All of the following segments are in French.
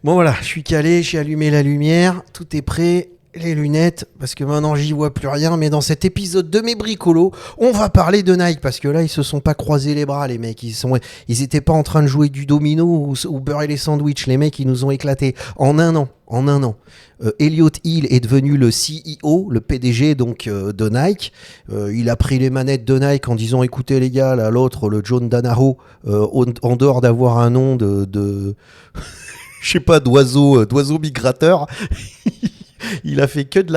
Bon voilà, je suis calé, j'ai allumé la lumière, tout est prêt, les lunettes, parce que maintenant j'y vois plus rien, mais dans cet épisode de mes bricolos, on va parler de Nike, parce que là ils se sont pas croisés les bras les mecs, ils étaient pas en train de jouer du domino ou beurrer les sandwichs, les mecs ils nous ont éclatés en un an. Elliott Hill est devenu le CEO, le PDG donc de Nike. Il a pris les manettes de Nike en disant écoutez les gars, là l'autre, le John Danaro, en dehors d'avoir un nom de je sais pas, d'oiseau migrateur. Il a fait que de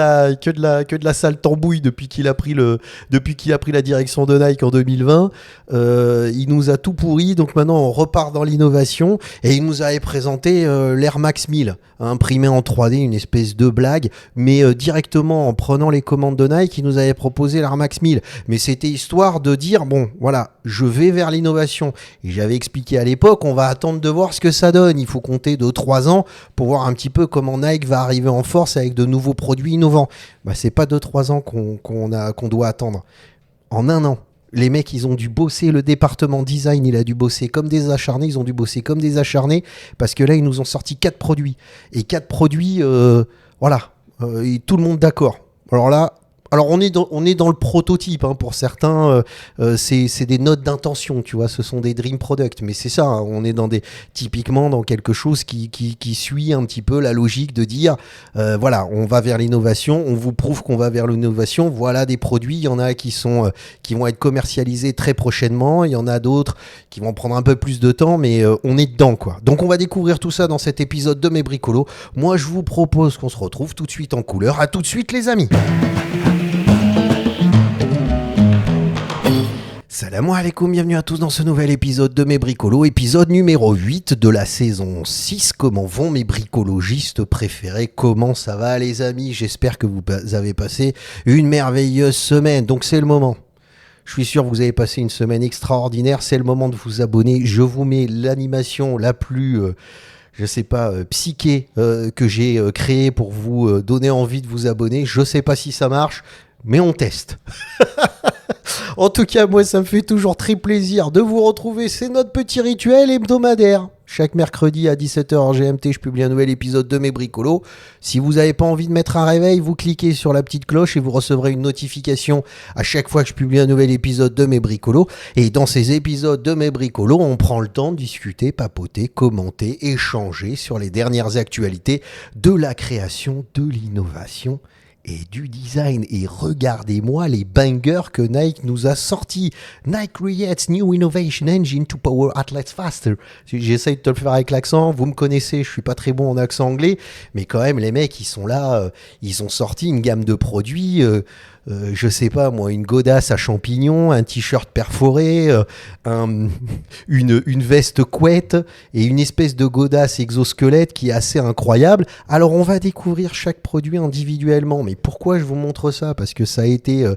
la sale tambouille depuis qu'il a pris la direction de Nike en 2020. Il nous a tout pourri, donc maintenant on repart dans l'innovation et il nous avait présenté l'Air Max 1000, imprimé en 3D, une espèce de blague, mais directement en prenant les commandes de Nike, il nous avait proposé l'Air Max 1000. Mais c'était histoire de dire bon, voilà, je vais vers l'innovation. Et j'avais expliqué à l'époque, on va attendre de voir ce que ça donne. Il faut compter 2-3 ans pour voir un petit peu comment Nike va arriver en force avec de nouveaux produits innovants. Bah, c'est pas 2-3 ans qu'on doit attendre. En un an. Les mecs, ils ont dû bosser, le département design, il a dû bosser comme des acharnés, ils ont dû bosser comme des acharnés, parce que là, ils nous ont sorti 4 produits. Et 4 produits, voilà, et tout le monde d'accord. Alors on est dans le prototype, hein, pour certains, c'est des notes d'intention, tu vois, ce sont des dream products, mais c'est ça, hein, on est typiquement dans quelque chose qui suit un petit peu la logique de dire, voilà, on va vers l'innovation, on vous prouve qu'on va vers l'innovation, voilà des produits, il y en a qui vont être commercialisés très prochainement, il y en a d'autres qui vont prendre un peu plus de temps, mais on est dedans, quoi. Donc on va découvrir tout ça dans cet épisode de Mes Bricolos. Moi je vous propose qu'on se retrouve tout de suite en couleur. À tout de suite les amis. Salam alaikum, bienvenue à tous dans ce nouvel épisode de Mes Bricolos, épisode numéro 8 de la saison 6. Comment vont mes bricologistes préférés? Comment ça va les amis? J'espère que vous avez passé une merveilleuse semaine, donc c'est le moment. Je suis sûr que vous avez passé une semaine extraordinaire, c'est le moment de vous abonner. Je vous mets l'animation la plus... psyché que j'ai créée pour vous donner envie de vous abonner. Je sais pas si ça marche, mais on teste. En tout cas, moi, ça me fait toujours très plaisir de vous retrouver. C'est notre petit rituel hebdomadaire. Chaque mercredi à 17h GMT, je publie un nouvel épisode de Mes Bricolos. Si vous n'avez pas envie de mettre un réveil, vous cliquez sur la petite cloche et vous recevrez une notification à chaque fois que je publie un nouvel épisode de Mes Bricolos. Et dans ces épisodes de Mes Bricolos, on prend le temps de discuter, papoter, commenter, échanger sur les dernières actualités de la création, de l'innovation et du design. Et regardez-moi les bangers que Nike nous a sortis. Nike creates new innovation engine to power athletes faster. J'essaye de te le faire avec l'accent, vous me connaissez, je suis pas très bon en accent anglais, mais quand même les mecs ils sont là, ils ont sorti une gamme de produits, je sais pas moi, une godasse à champignons, un t-shirt perforé, une veste couette et une espèce de godasse exosquelette qui est assez incroyable. Alors on va découvrir chaque produit individuellement, mais pourquoi je vous montre ça? Parce que ça a été,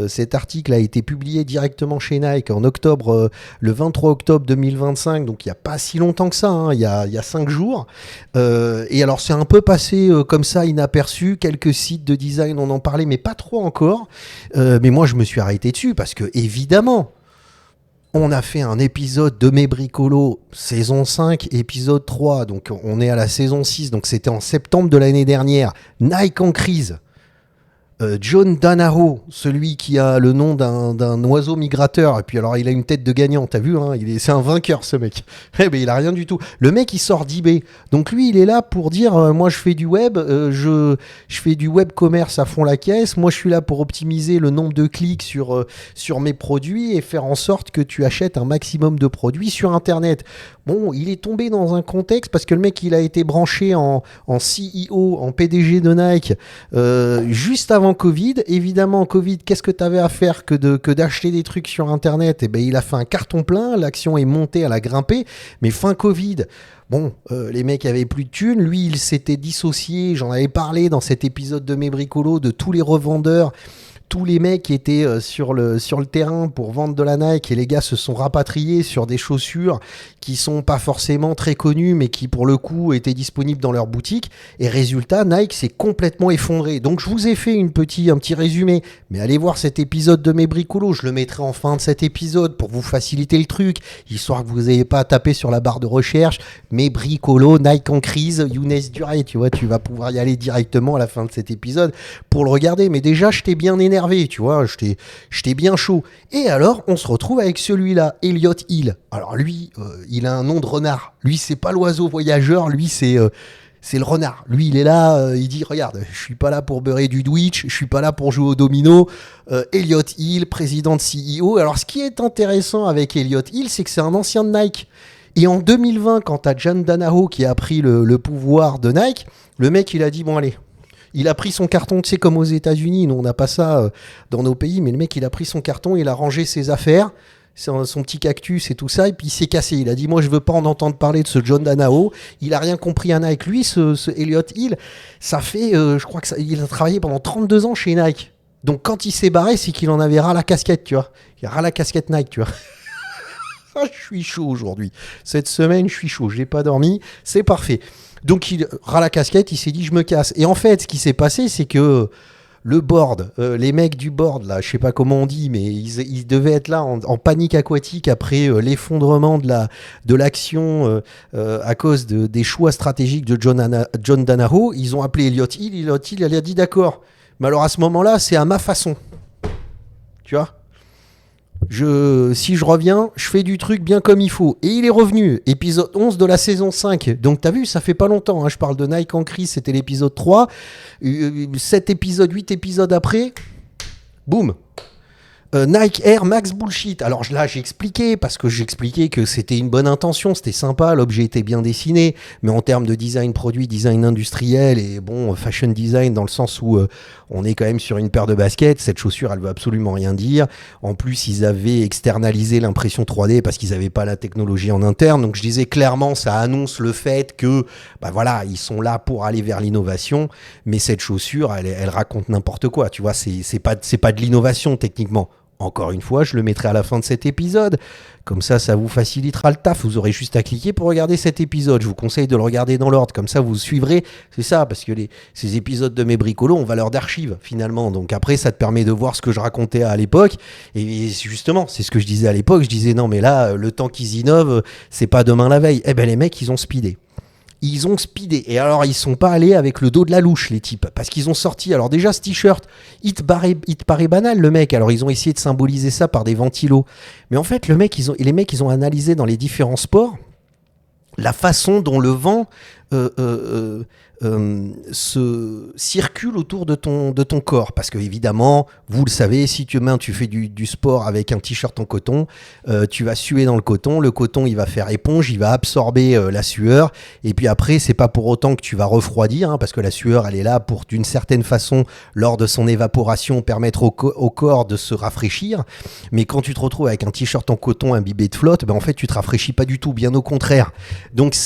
cet article a été publié directement chez Nike en octobre, le 23 octobre 2025, donc il n'y a pas si longtemps que ça, hein, il y a 5 jours. Et alors c'est un peu passé comme ça inaperçu, quelques sites de design on en parlait, mais pas trop encore. Mais moi je me suis arrêté dessus parce que évidemment on a fait un épisode de Mes Bricolos saison 5 épisode 3, donc on est à la saison 6, donc c'était en septembre de l'année dernière. Nike en crise. John Danaro, celui qui a le nom d'un oiseau migrateur, et puis alors il a une tête de gagnant, t'as vu, hein, c'est un vainqueur ce mec. Eh ben il a rien du tout. Le mec il sort d'eBay, donc lui il est là pour dire moi je fais du web, je fais du web commerce à fond la caisse, moi je suis là pour optimiser le nombre de clics sur mes produits et faire en sorte que tu achètes un maximum de produits sur internet. Bon, il est tombé dans un contexte parce que le mec il a été branché en CEO, en PDG de Nike juste avant Covid. Évidemment, Covid, qu'est-ce que tu avais à faire que d'acheter des trucs sur Internet? Eh ben, il a fait un carton plein, l'action est montée, elle a grimpé, mais fin Covid, bon, les mecs avaient plus de thunes, lui, il s'était dissocié, j'en avais parlé dans cet épisode de Mes Bricolos, de tous les revendeurs tous les mecs qui étaient sur le terrain pour vendre de la Nike et les gars se sont rapatriés sur des chaussures qui sont pas forcément très connues mais qui pour le coup étaient disponibles dans leur boutique et résultat Nike s'est complètement effondré. Donc je vous ai fait un petit résumé, mais allez voir cet épisode de mes bricolos, je le mettrai en fin de cet épisode pour vous faciliter le truc, histoire que vous n'ayez pas à taper sur la barre de recherche mes bricolos, Nike en crise, Younes Duré, tu vois, tu vas pouvoir y aller directement à la fin de cet épisode pour le regarder, mais déjà je t'ai bien énervé, tu vois, je t'ai bien chaud. Et alors on se retrouve avec celui-là, Elliot Hill. Alors lui, il a un nom de renard, lui c'est pas l'oiseau voyageur, lui c'est le renard. Lui, il est là, il dit, regarde, je suis pas là pour beurrer du Twitch, je suis pas là pour jouer au domino. Elliot Hill, président de CEO. Alors, ce qui est intéressant avec Elliot Hill, c'est que c'est un ancien de Nike. Et en 2020, quand t'as John Donahoe qui a pris le pouvoir de Nike, le mec, il a dit, bon, allez. Il a pris son carton, tu sais, comme aux États-Unis. Nous, on n'a pas ça dans nos pays, mais le mec, il a pris son carton, il a rangé ses affaires. Son petit cactus et tout ça, et puis il s'est cassé. Il a dit, moi, je veux pas en entendre parler de ce John Donahoe. Il a rien compris à Nike. Lui, ce Elliot Hill, ça fait, je crois il a travaillé pendant 32 ans chez Nike. Donc, quand il s'est barré, c'est qu'il en avait ras la casquette, tu vois. Il a ras la casquette Nike, tu vois. Ah, je suis chaud aujourd'hui. Cette semaine, je suis chaud. J'ai pas dormi. C'est parfait. Donc, il ras la casquette, il s'est dit, je me casse. Et en fait, ce qui s'est passé, c'est que le board, les mecs du board, là, je sais pas comment on dit, mais ils devaient être là en panique aquatique après l'effondrement de l'action à cause des choix stratégiques de John Donahoe. Ils ont appelé Elliot Hill. Elliot Hill, il a dit d'accord. Mais alors à ce moment-là, c'est à ma façon. Tu vois ? Si je reviens, je fais du truc bien comme il faut. Et il est revenu, épisode 11 de la saison 5. Donc t'as vu, ça fait pas longtemps. Hein. Je parle de Nike en crise, c'était l'épisode 3. 7 épisodes, 8 épisodes après, boum. Nike Air Max Bullshit. Alors là, j'ai expliqué, parce que j'expliquais que c'était une bonne intention, c'était sympa, l'objet était bien dessiné, mais en termes de design produit, design industriel et bon, fashion design dans le sens où on est quand même sur une paire de baskets, cette chaussure, elle veut absolument rien dire. En plus, ils avaient externalisé l'impression 3D parce qu'ils n'avaient pas la technologie en interne. Donc je disais clairement, ça annonce le fait que, bah voilà, ils sont là pour aller vers l'innovation, mais cette chaussure, elle raconte n'importe quoi, tu vois, c'est pas de l'innovation techniquement. Encore une fois, je le mettrai à la fin de cet épisode. Comme ça vous facilitera le taf. Vous aurez juste à cliquer pour regarder cet épisode. Je vous conseille de le regarder dans l'ordre. Comme ça, vous suivrez. C'est ça, parce que ces épisodes de mes bricolos ont valeur d'archive, finalement. Donc après, ça te permet de voir ce que je racontais à l'époque. Et justement, c'est ce que je disais à l'époque. Je disais, non, mais là, le temps qu'ils innovent, c'est pas demain la veille. Eh ben, les mecs, ils ont speedé. Ils ont speedé. Et alors, ils sont pas allés avec le dos de la louche, les types. Parce qu'ils ont sorti. Alors, déjà, ce t-shirt, il te paraît banal, le mec. Alors, ils ont essayé de symboliser ça par des ventilos. Mais en fait, les mecs, ils ont analysé dans les différents sports la façon dont le vent se circule autour de ton corps. Parce que, évidemment, vous le savez, si tu fais du sport avec un t-shirt en coton, tu vas suer dans le coton, il va faire éponge, il va absorber la sueur, et puis après, c'est pas pour autant que tu vas refroidir, hein, parce que la sueur, elle est là pour, d'une certaine façon, lors de son évaporation, permettre au corps de se rafraîchir, mais quand tu te retrouves avec un t-shirt en coton imbibé de flotte, ben en fait, tu te rafraîchis pas du tout, bien au contraire. Donc,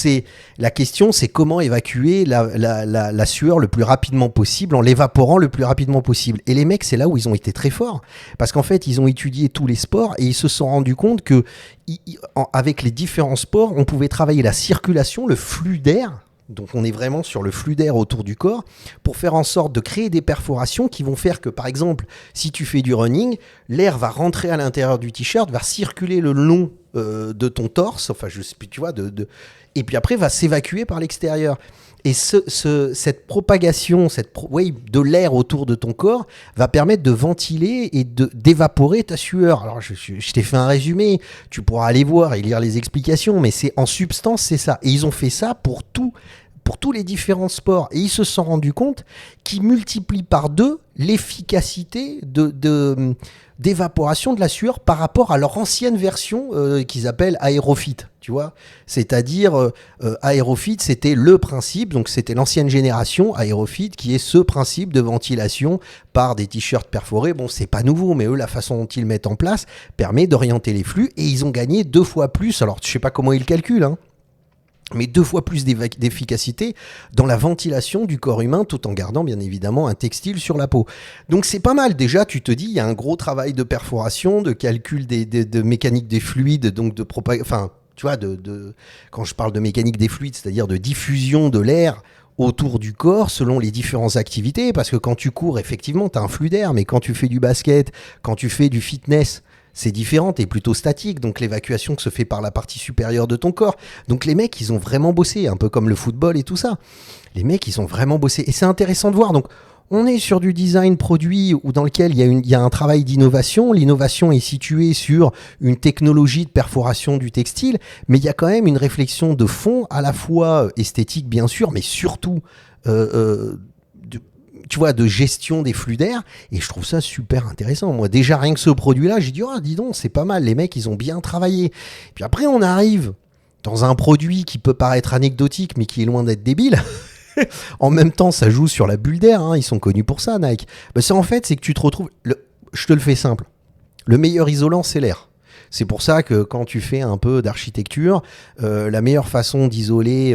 la question, c'est comment évacuer la sueur le plus rapidement possible en l'évaporant le plus rapidement possible. Et les mecs, c'est là où ils ont été très forts. Parce qu'en fait, ils ont étudié tous les sports et ils se sont rendus compte que avec les différents sports, on pouvait travailler la circulation, le flux d'air. Donc on est vraiment sur le flux d'air autour du corps pour faire en sorte de créer des perforations qui vont faire que, par exemple, si tu fais du running, l'air va rentrer à l'intérieur du t-shirt, va circuler le long de ton torse, enfin, tu vois, et puis après va s'évacuer par l'extérieur. Et cette propagation de l'air autour de ton corps va permettre de ventiler et d'évaporer ta sueur. Alors, je t'ai fait un résumé, tu pourras aller voir et lire les explications, mais en substance, c'est ça. Et ils ont fait ça pour tous les différents sports. Et ils se sont rendus compte qu'ils multiplient par 2 l'efficacité d'évaporation de la sueur par rapport à leur ancienne version qu'ils appellent Aerofit, tu vois. C'est-à-dire, Aerofit, c'était le principe, donc c'était l'ancienne génération Aerofit, qui est ce principe de ventilation par des t-shirts perforés. Bon, c'est pas nouveau, mais eux, la façon dont ils le mettent en place permet d'orienter les flux, et ils ont gagné 2 fois plus. Alors, je sais pas comment ils le calculent, hein. mais 2 fois plus d'efficacité dans la ventilation du corps humain, tout en gardant bien évidemment un textile sur la peau. Donc c'est pas mal. Déjà, tu te dis, il y a un gros travail de perforation, de calcul de mécanique des fluides, donc de enfin, tu vois, quand je parle de mécanique des fluides, c'est-à-dire de diffusion de l'air autour du corps selon les différentes activités, parce que quand tu cours, effectivement, tu as un flux d'air, mais quand tu fais du basket, quand tu fais du fitness, c'est différent, t'es plutôt statique, donc l'évacuation se fait par la partie supérieure de ton corps. Donc les mecs, ils ont vraiment bossé, un peu comme le football et tout ça. Les mecs, ils ont vraiment bossé. Et c'est intéressant de voir. Donc on est sur du design produit ou dans lequel il y a un travail d'innovation. L'innovation est située sur une technologie de perforation du textile, mais il y a quand même une réflexion de fond, à la fois esthétique bien sûr, mais surtout tu vois, de gestion des flux d'air, et je trouve ça super intéressant. Moi, déjà, rien que ce produit-là, j'ai dit, oh, dis donc, c'est pas mal, les mecs, ils ont bien travaillé. Puis après, on arrive dans un produit qui peut paraître anecdotique, mais qui est loin d'être débile. En même temps, ça joue sur la bulle d'air, hein, ils sont connus pour ça, Nike. Ben, ça, en fait, c'est que tu te retrouves... Je te le fais simple. Le meilleur isolant, c'est l'air. C'est pour ça que quand tu fais un peu d'architecture, la meilleure façon d'isoler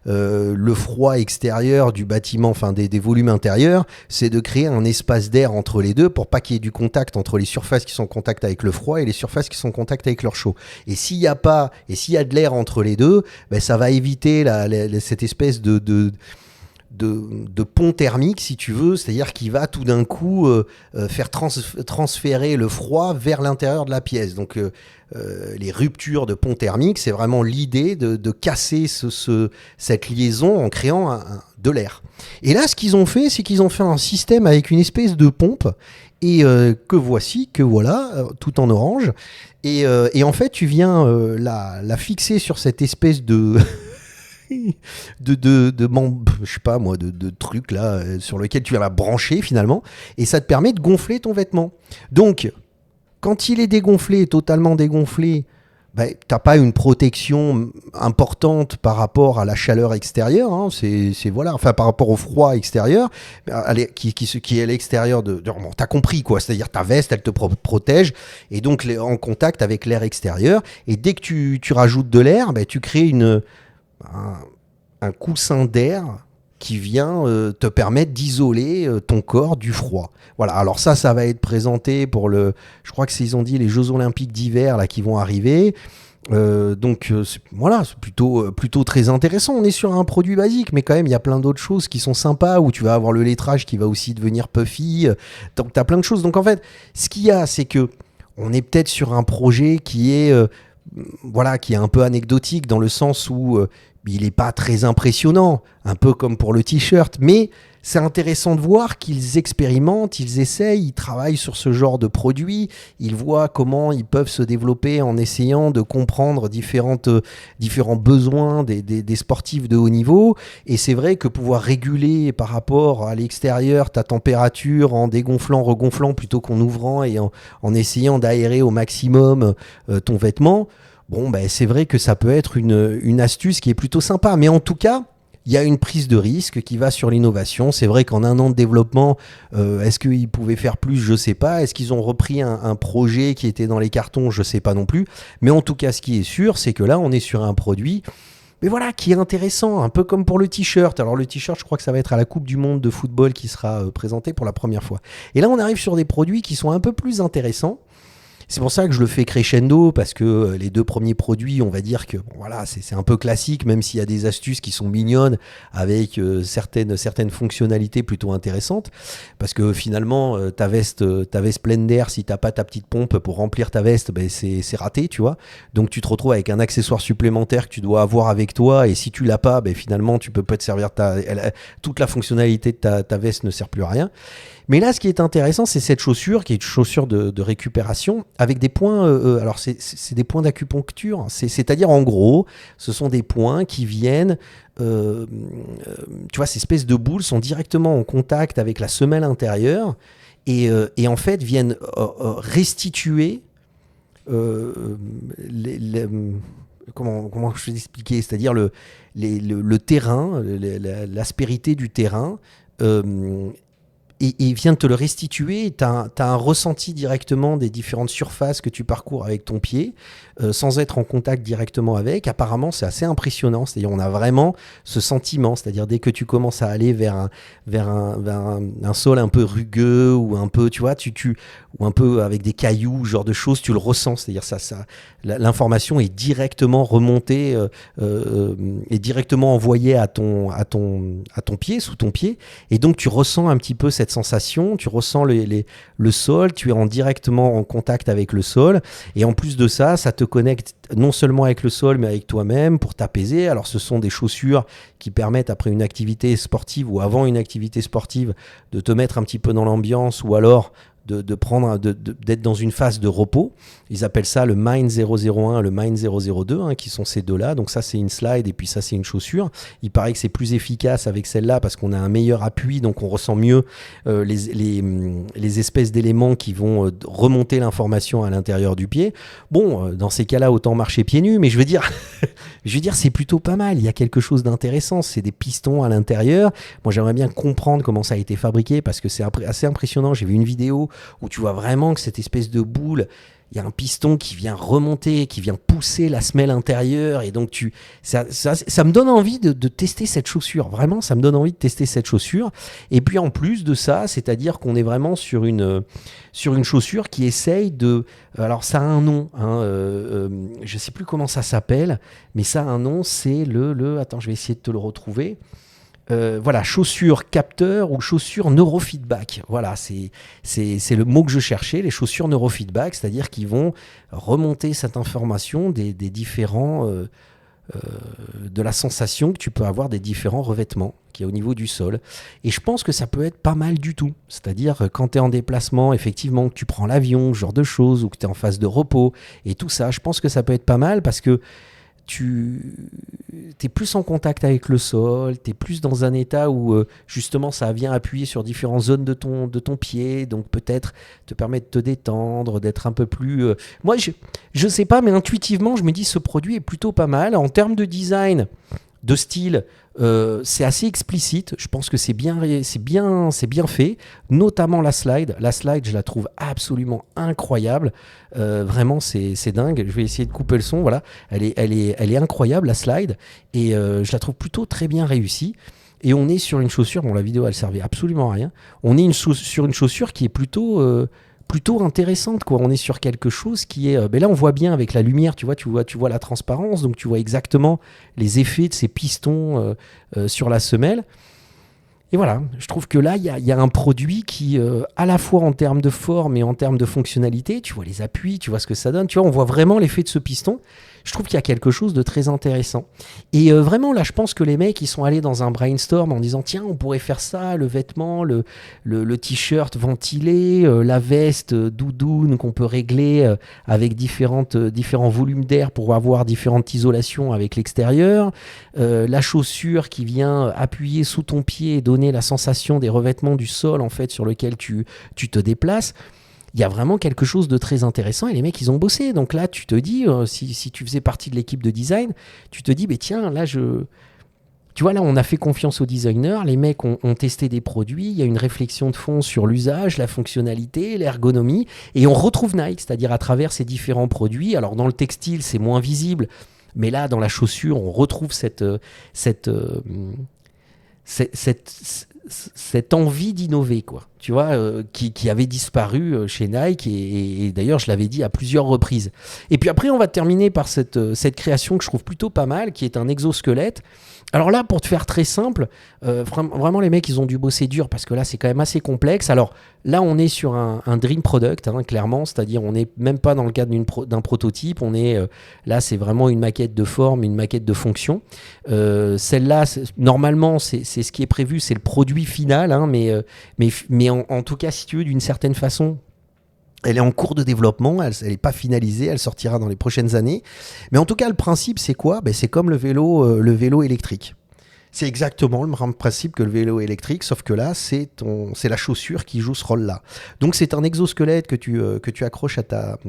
le froid extérieur du bâtiment, enfin des volumes intérieurs, c'est de créer un espace d'air entre les deux pour pas qu'il y ait du contact entre les surfaces qui sont en contact avec le froid et les surfaces qui sont en contact avec leur chaud. Et s'il y a de l'air entre les deux, ben ça va éviter cette espèce de pont thermique, si tu veux, c'est-à-dire qu'il va tout d'un coup faire transférer le froid vers l'intérieur de la pièce. Donc les ruptures de pont thermique, c'est vraiment l'idée de casser cette liaison en créant de l'air. Et là, ce qu'ils ont fait, c'est qu'ils ont fait un système avec une espèce de pompe, et que voilà, tout en orange. Et en fait, tu viens la fixer sur cette espèce de... je sais pas moi, de trucs là sur lequel tu vas la brancher finalement, et ça te permet de gonfler ton vêtement. Donc quand il est dégonflé, totalement dégonflé, bah, t'as pas une protection importante par rapport à la chaleur extérieure, hein, c'est voilà, enfin par rapport au froid extérieur, qui est à l'extérieur bon, t'as compris quoi, c'est-à-dire ta veste elle te protège, et donc en contact avec l'air extérieur, et dès que tu rajoutes de l'air, bah, tu crées un coussin d'air qui vient te permettre d'isoler ton corps du froid. Voilà, alors ça va être présenté pour je crois que ils ont dit les Jeux Olympiques d'hiver là qui vont arriver. Voilà, c'est plutôt très intéressant. On est sur un produit basique, mais quand même il y a plein d'autres choses qui sont sympas, où tu vas avoir le lettrage qui va aussi devenir puffy. Donc tu as plein de choses. Donc en fait, ce qu'il y a, c'est que on est peut-être sur un projet qui est un peu anecdotique, dans le sens où il n'est pas très impressionnant, un peu comme pour le t-shirt, mais c'est intéressant de voir qu'ils expérimentent, ils essayent, ils travaillent sur ce genre de produit, ils voient comment ils peuvent se développer en essayant de comprendre différents besoins des sportifs de haut niveau. Et c'est vrai que pouvoir réguler par rapport à l'extérieur ta température en dégonflant, regonflant, plutôt qu'en ouvrant et en essayant d'aérer au maximum ton vêtement, bon, ben, c'est vrai que ça peut être une astuce qui est plutôt sympa. Mais en tout cas, il y a une prise de risque qui va sur l'innovation. C'est vrai qu'en 1 an de développement, est-ce qu'ils pouvaient faire plus? Je ne sais pas. Est-ce qu'ils ont repris un projet qui était dans les cartons? Je ne sais pas non plus. Mais en tout cas, ce qui est sûr, c'est que là, on est sur un produit, mais voilà, qui est intéressant, un peu comme pour le t-shirt. Alors le t-shirt, je crois que ça va être à la Coupe du Monde de football qui sera présenté pour la première fois. Et là, on arrive sur des produits qui sont un peu plus intéressants. C'est pour ça que je le fais crescendo, parce que les 2 premiers produits, on va dire que bon, voilà, c'est un peu classique, même s'il y a des astuces qui sont mignonnes avec certaines fonctionnalités plutôt intéressantes, parce que finalement ta veste pleine d'air, si t'as pas ta petite pompe pour remplir ta veste, ben c'est raté, tu vois. Donc tu te retrouves avec un accessoire supplémentaire que tu dois avoir avec toi, et si tu l'as pas, ben finalement tu peux pas te servir toute la fonctionnalité de ta veste ne sert plus à rien. Mais là, ce qui est intéressant, c'est cette chaussure, qui est une chaussure de récupération, avec des points, alors c'est des points d'acupuncture, c'est-à-dire en gros, ce sont des points qui viennent, tu vois, ces espèces de boules sont directement en contact avec la semelle intérieure, et en fait viennent restituer comment je vais expliquer, c'est-à-dire le terrain, l'aspérité du terrain, et vient te le restituer. Tu as un ressenti directement des différentes surfaces que tu parcours avec ton pied. sans être en contact directement avec. Apparemment, c'est assez impressionnant. C'est-à-dire, on a vraiment ce sentiment. C'est-à-dire, dès que tu commences à aller vers un sol un peu rugueux ou un peu, tu vois, ou un peu avec des cailloux, ce genre de choses, tu le ressens. C'est-à-dire, l'information est directement remontée, est directement envoyée à ton pied, sous ton pied. Et donc, tu ressens un petit peu cette sensation. Tu ressens le sol. Tu es directement en contact avec le sol. Et en plus de ça, ça te connecte non seulement avec le sol, mais avec toi-même pour t'apaiser. Alors, ce sont des chaussures qui permettent, après une activité sportive ou avant une activité sportive, de te mettre un petit peu dans l'ambiance ou alors d'être dans une phase de repos. Ils appellent ça le Mind 001, le Mind 002, qui sont ces deux-là. Donc ça, c'est une slide et puis ça, c'est une chaussure. Il paraît que c'est plus efficace avec celle-là parce qu'on a un meilleur appui, donc on ressent mieux les espèces d'éléments qui vont remonter l'information à l'intérieur du pied. Bon, dans ces cas-là, autant marcher pieds nus, mais je veux dire, c'est plutôt pas mal. Il y a quelque chose d'intéressant. C'est des pistons à l'intérieur. Moi, j'aimerais bien comprendre comment ça a été fabriqué parce que c'est assez impressionnant. J'ai vu une vidéo où tu vois vraiment que cette espèce de boule, il y a un piston qui vient remonter, qui vient pousser la semelle intérieure, et donc ça me donne envie de tester cette chaussure. Vraiment, ça me donne envie de tester cette chaussure. Et puis en plus de ça, c'est-à-dire qu'on est vraiment sur une chaussure qui essaye de... Alors ça a un nom, je ne sais plus comment ça s'appelle, mais ça a un nom, c'est Attends, je vais essayer de te le retrouver. Voilà, chaussures capteur ou chaussures neurofeedback. Voilà, c'est le mot que je cherchais, les chaussures neurofeedback, c'est-à-dire qu'ils vont remonter cette information des différents, de la sensation que tu peux avoir des différents revêtements qu'il y a au niveau du sol. Et je pense que ça peut être pas mal du tout. C'est-à-dire quand tu es en déplacement, effectivement, que tu prends l'avion, ce genre de choses, ou que tu es en phase de repos, et tout ça, je pense que ça peut être pas mal parce que tu es plus en contact avec le sol, tu es plus dans un état où justement ça vient appuyer sur différentes zones de ton pied, donc peut-être te permet de te détendre, d'être un peu plus... Moi, je sais pas, mais intuitivement, je me dis ce produit est plutôt pas mal. En termes de design, de style, c'est assez explicite. Je pense que c'est bien fait, notamment la slide. La slide, je la trouve absolument incroyable. Vraiment, c'est dingue. Je vais essayer de couper le son. Voilà, elle est incroyable, la slide, et je la trouve plutôt très bien réussie. Et on est sur une chaussure. Bon, la vidéo, elle servait absolument à rien. On est sur une chaussure qui est plutôt intéressante, quoi. On est sur quelque chose qui est... là, on voit bien avec la lumière, tu vois la transparence, donc tu vois exactement les effets de ces pistons sur la semelle. Et voilà, je trouve que là, il y a un produit qui, à la fois en termes de forme et en termes de fonctionnalité, tu vois les appuis, tu vois ce que ça donne, tu vois, on voit vraiment l'effet de ce piston. Je trouve qu'il y a quelque chose de très intéressant. Et vraiment, là, je pense que les mecs, ils sont allés dans un brainstorm en disant, tiens, on pourrait faire ça, le vêtement, le t-shirt ventilé, la veste doudoune qu'on peut régler avec différents volumes d'air pour avoir différentes isolations avec l'extérieur, la chaussure qui vient appuyer sous ton pied et donner la sensation des revêtements du sol, en fait, sur lequel tu te déplaces. Il y a vraiment quelque chose de très intéressant et les mecs, ils ont bossé. Donc là, tu te dis, si tu faisais partie de l'équipe de design, tu te dis, tiens, là, tu vois, là, on a fait confiance aux designers, les mecs ont testé des produits, il y a une réflexion de fond sur l'usage, la fonctionnalité, l'ergonomie, et on retrouve Nike, c'est-à-dire à travers ces différents produits. Alors, dans le textile, c'est moins visible, mais là, dans la chaussure, on retrouve cette envie d'innover, quoi. Tu vois, qui avait disparu chez Nike, et d'ailleurs, je l'avais dit à plusieurs reprises. Et puis après, on va terminer par cette création que je trouve plutôt pas mal, qui est un exosquelette. Alors là, pour te faire très simple, vraiment les mecs, ils ont dû bosser dur parce que là, c'est quand même assez complexe. Alors là, on est sur un dream product, clairement, c'est-à-dire on n'est même pas dans le cadre d'un prototype. Là, c'est vraiment une maquette de forme, une maquette de fonction. Celle-là, normalement, c'est ce qui est prévu, c'est le produit final, mais en tout cas, si tu veux, d'une certaine façon, elle est en cours de développement, elle n'est pas finalisée, elle sortira dans les prochaines années. Mais en tout cas, le principe, c'est quoi ? C'est comme le vélo électrique. C'est exactement le même principe que le vélo électrique, sauf que là, c'est la chaussure qui joue ce rôle-là. Donc, c'est un exosquelette que tu accroches pas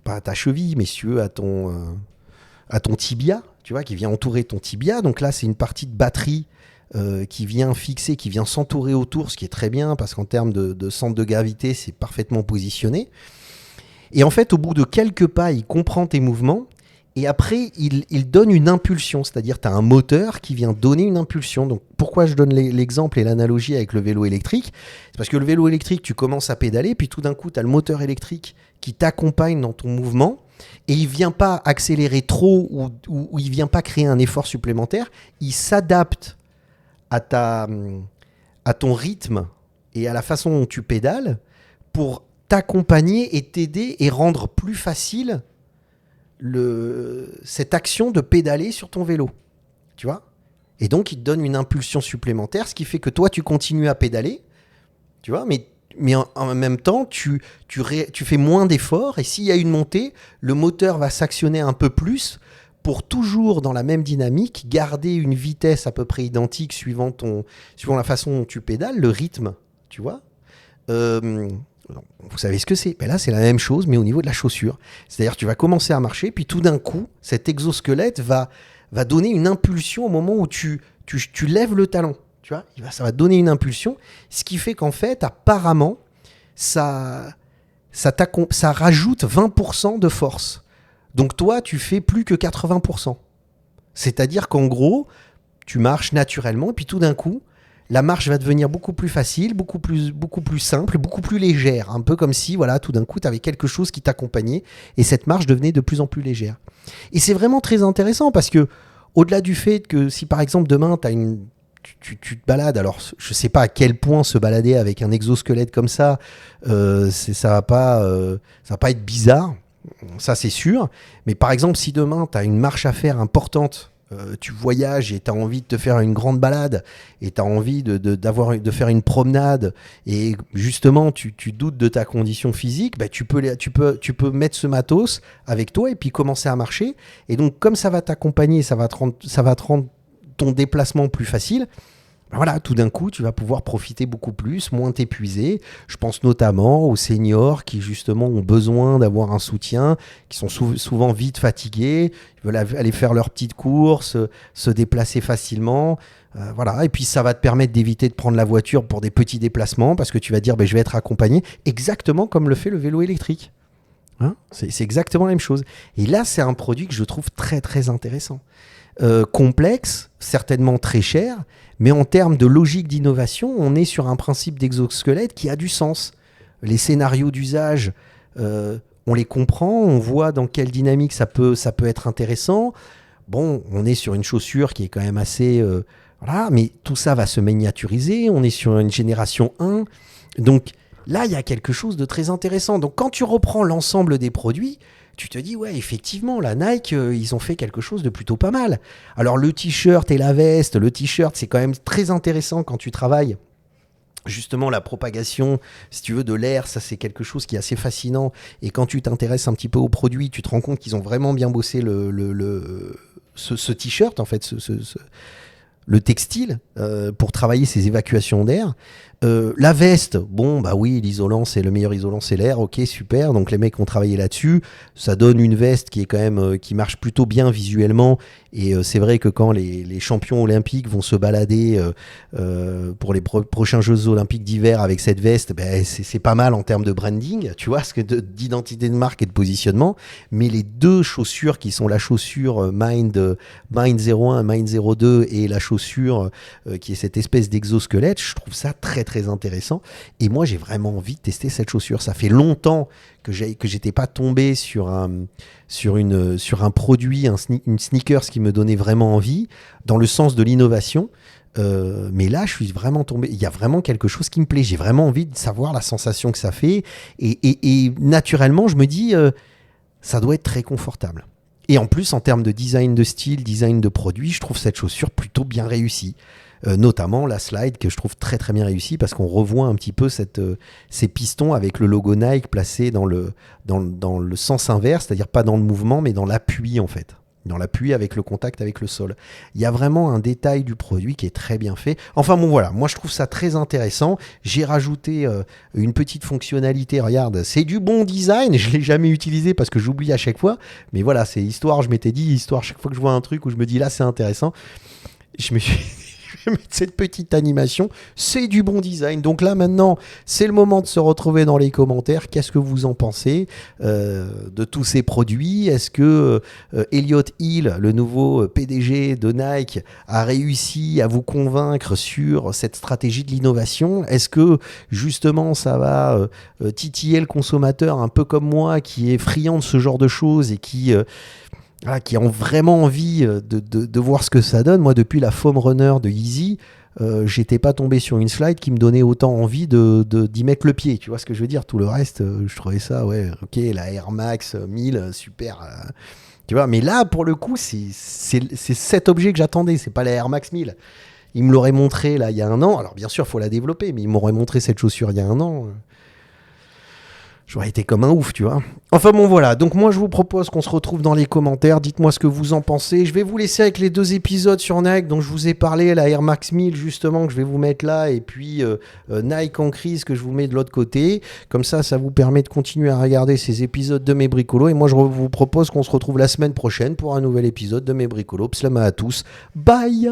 à ta cheville, mais si tu veux, à ton tibia, tu vois, qui vient entourer ton tibia. Donc là, c'est une partie de batterie qui vient fixer, qui vient s'entourer autour, ce qui est très bien parce qu'en termes de centre de gravité, c'est parfaitement positionné. Et en fait, au bout de quelques pas, il comprend tes mouvements. Et après, il donne une impulsion. C'est-à-dire, tu as un moteur qui vient donner une impulsion. Donc, pourquoi je donne l'exemple et l'analogie avec le vélo électrique ? C'est parce que le vélo électrique, tu commences à pédaler, puis tout d'un coup, tu as le moteur électrique qui t'accompagne dans ton mouvement. Et il ne vient pas accélérer trop ou il ne vient pas créer un effort supplémentaire. Il s'adapte à ton rythme et à la façon dont tu pédales pour t'accompagner et t'aider et rendre plus facile cette action de pédaler sur ton vélo. Tu vois ? Et donc, il te donne une impulsion supplémentaire, ce qui fait que toi, tu continues à pédaler, tu vois, mais en même temps, tu fais moins d'efforts et s'il y a une montée, le moteur va s'actionner un peu plus pour toujours, dans la même dynamique, garder une vitesse à peu près identique suivant la façon dont tu pédales, le rythme, tu vois. Vous savez ce que c'est ? Ben là, c'est la même chose, mais au niveau de la chaussure. C'est-à-dire, tu vas commencer à marcher, puis tout d'un coup, cet exosquelette va donner une impulsion au moment où tu lèves le talon. Tu vois ? Ça va donner une impulsion, ce qui fait qu'en fait, apparemment, ça rajoute 20% de force. Donc toi, tu fais plus que 80%. C'est-à-dire qu'en gros, tu marches naturellement, et puis tout d'un coup, la marche va devenir beaucoup plus facile, beaucoup plus simple, beaucoup plus légère. Un peu comme si, voilà, tout d'un coup, tu avais quelque chose qui t'accompagnait et cette marche devenait de plus en plus légère. Et c'est vraiment très intéressant parce que, au-delà du fait que si par exemple demain, tu te balades, alors je ne sais pas à quel point se balader avec un exosquelette comme ça, ça va pas être bizarre, ça c'est sûr. Mais par exemple, si demain, tu as une marche à faire importante, tu voyages et tu as envie de te faire une grande balade et tu as envie de faire une promenade et justement tu doutes de ta condition physique, bah, tu peux mettre ce matos avec toi et puis commencer à marcher. Et donc comme ça va t'accompagner, ça va te rendre ton déplacement plus facile. Voilà, tout d'un coup, tu vas pouvoir profiter beaucoup plus, moins t'épuiser. Je pense notamment aux seniors qui, justement, ont besoin d'avoir un soutien, qui sont souvent vite fatigués, ils veulent aller faire leurs petites courses, se déplacer facilement. Voilà. Et puis, ça va te permettre d'éviter de prendre la voiture pour des petits déplacements parce que tu vas dire, je vais être accompagné, exactement comme le fait le vélo électrique. Hein ? C'est exactement la même chose. Et là, c'est un produit que je trouve très, très intéressant. Complexe, certainement très cher, mais en termes de logique d'innovation, on est sur un principe d'exosquelette qui a du sens. Les scénarios d'usage, on les comprend, on voit dans quelle dynamique ça peut être intéressant. Bon, on est sur une chaussure qui est quand même assez... voilà, mais tout ça va se miniaturiser, on est sur une génération 1. Donc là, il y a quelque chose de très intéressant. Donc quand tu reprends l'ensemble des produits, tu te dis, ouais, effectivement, la Nike, ils ont fait quelque chose de plutôt pas mal. Alors, le t-shirt et la veste, le t-shirt, c'est quand même très intéressant quand tu travailles. Justement, la propagation, si tu veux, de l'air, ça, c'est quelque chose qui est assez fascinant. Et quand tu t'intéresses un petit peu aux produits, tu te rends compte qu'ils ont vraiment bien bossé ce t-shirt, en fait, le textile, pour travailler ces évacuations d'air. La veste, bon, bah oui, l'isolant, c'est le meilleur isolant, c'est l'air, ok, super. Donc les mecs ont travaillé là-dessus. Ça donne une veste qui est quand même, qui marche plutôt bien visuellement. Et c'est vrai que quand les champions olympiques vont se balader pour les prochains Jeux olympiques d'hiver avec cette veste, ben, c'est pas mal en termes de branding, tu vois, d'identité de marque et de positionnement. Mais les deux chaussures qui sont la chaussure Mind 01, Mind 02 et la chaussure qui est cette espèce d'exosquelette, je trouve ça très très intéressant. Et moi, j'ai vraiment envie de tester cette chaussure. Ça fait longtemps que j'étais pas tombé sur un produit, une sneakers qui me donnait vraiment envie, dans le sens de l'innovation. Mais là, je suis vraiment tombé. Il y a vraiment quelque chose qui me plaît. J'ai vraiment envie de savoir la sensation que ça fait. Et naturellement, je me dis, ça doit être très confortable. Et en plus, en termes de design de style, design de produit, je trouve cette chaussure plutôt bien réussie. Notamment la slide que je trouve très très bien réussie parce qu'on revoit un petit peu ces pistons avec le logo Nike placé dans le sens inverse, c'est-à-dire pas dans le mouvement mais dans l'appui en fait. Dans l'appui avec le contact avec le sol. Il y a vraiment un détail du produit qui est très bien fait. Enfin bon voilà, moi je trouve ça très intéressant. J'ai rajouté une petite fonctionnalité, regarde, c'est du bon design, je ne l'ai jamais utilisé parce que j'oublie à chaque fois, mais voilà, c'est histoire, je m'étais dit, histoire chaque fois que je vois un truc où je me dis là c'est intéressant, je me suis... mettre cette petite animation. C'est du bon design. Donc là, maintenant, c'est le moment de se retrouver dans les commentaires. Qu'est-ce que vous en pensez de tous ces produits? Est-ce que Elliott Hill, le nouveau PDG de Nike, a réussi à vous convaincre sur cette stratégie de l'innovation? Est-ce que justement ça va titiller le consommateur un peu comme moi qui est friand de ce genre de choses et qui ont vraiment envie de voir ce que ça donne? Moi, depuis la Foam Runner de Yeezy, j'étais pas tombé sur une slide qui me donnait autant envie d'y mettre le pied. Tu vois ce que je veux dire? Tout le reste, je trouvais ça, ouais, ok, la Air Max 1000, super. Tu vois, mais là, pour le coup, c'est cet objet que j'attendais. C'est pas la Air Max 1000. Il me l'aurait montré là il y a un an. Alors bien sûr, il faut la développer, mais il m'aurait montré cette chaussure il y a un an. J'aurais été comme un ouf, tu vois. Enfin bon, voilà. Donc moi, je vous propose qu'on se retrouve dans les commentaires. Dites-moi ce que vous en pensez. Je vais vous laisser avec les 2 épisodes sur Nike dont je vous ai parlé. La Air Max 1000, justement, que je vais vous mettre là. Et puis Nike en crise, que je vous mets de l'autre côté. Comme ça vous permet de continuer à regarder ces épisodes de mes bricolos. Et moi, je vous propose qu'on se retrouve la semaine prochaine pour un nouvel épisode de mes bricolos. Pslama à tous. Bye!